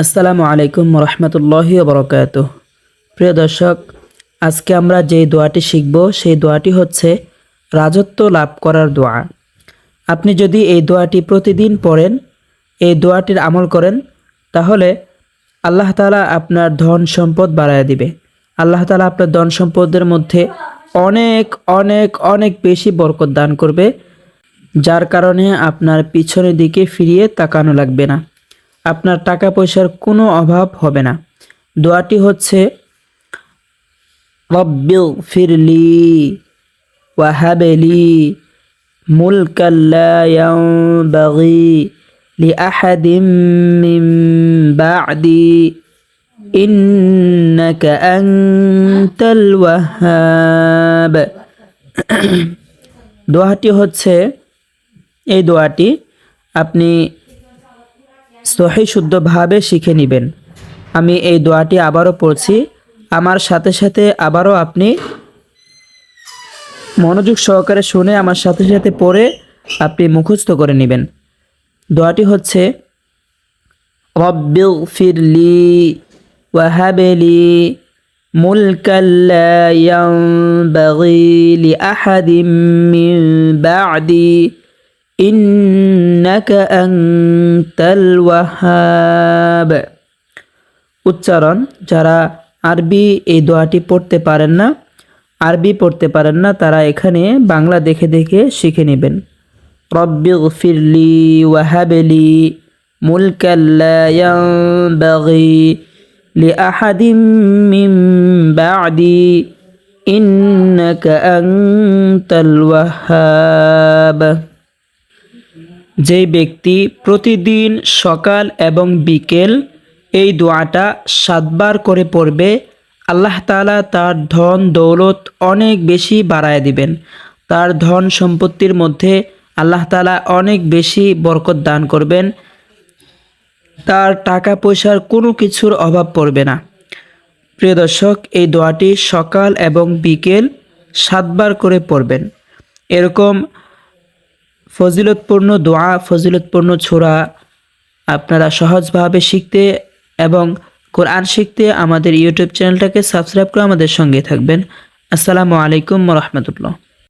আসসালামু আলাইকুম রহমতুল্লাহি বরকাতুহ। প্রিয় দর্শক, আজকে আমরা যে দোয়াটি শিখব সেই দোয়াটি হচ্ছে রাজত্ব লাভ করার দোয়া। আপনি যদি এই দোয়াটি প্রতিদিন পড়েন, এই দোয়াটির আমল করেন, তাহলে আল্লাহ তাআলা আপনার ধন সম্পদ বাড়ায় দিবে। আল্লাহ তাআলা আপনার ধন সম্পদের মধ্যে অনেক অনেক অনেক বেশি বরকত দান করবে, যার কারণে আপনার পিছনের দিকে ফিরিয়ে তাকানো লাগবে না, আপনার টাকা পয়সার কোনো অভাব হবে না। দোয়াটি হচ্ছে রব্বিল ফিরলি ওয়াহাবলি মুলকাল লা ইয়ানবাগি লিআহাদিম মিন বা'দি ইন্নাকা আনতাল ওয়াহ্হাব। দোয়াটি হচ্ছে, এই দোয়াটি আপনি সহি শুদ্ধভাবে শিখে নেবেন। আমি এই দোয়াটি আবারও পড়ছি, আমার সাথে সাথে আবারও আপনি মনোযোগ সহকারে শুনে আমার সাথে সাথে পড়ে আপনি মুখস্থ করে নেবেন। দোয়াটি হচ্ছে রব্বিল ফিরলি ওয়াহাবলি মুলকাল লা ইয়ানবাগি লিআহাদিম মিন বা'দি ইন্নাকা আনতাল ওয়াহ্হাব। উচ্চারণ, যারা আরবি এই দোয়াটি পড়তে পারেন না, তারা এখানে বাংলা দেখে দেখে শিখে নেবেন। রব্বিগফিরলি ওয়াহাবলি মুলকাল লা ইয়ানবাগি লিআহাদিম মিন বা'দি ইন্নাকা আনতাল ওয়াহ্হাব। যে ব্যক্তি প্রতিদিন সকাল এবং বিকেল এই দোয়াটা 7 বার করে পড়বে, আল্লাহ তাআলা তার ধন দৌলত অনেক বেশি বাড়ায় দিবেন। তার ধন সম্পত্তির মধ্যে আল্লাহ তাআলা অনেক বেশি বরকত দান করবেন। তার টাকা পয়সার কোনো কিছুর অভাব পড়বে না। প্রিয় দর্শক, এই দোয়াটি সকাল এবং বিকেল 7 বার করে পড়বেন। এরকম ফজিলতপূর্ণ দোয়া, ফজিলতপূর্ণ সূরা আপনারা সহজভাবে শিখতে এবং কোরআন শিখতে আমাদের ইউটিউব চ্যানেলটাকে সাবস্ক্রাইব করে আমাদের সঙ্গে থাকবেন। আসসালামু আলাইকুম ওয়া রাহমাতুল্লাহ।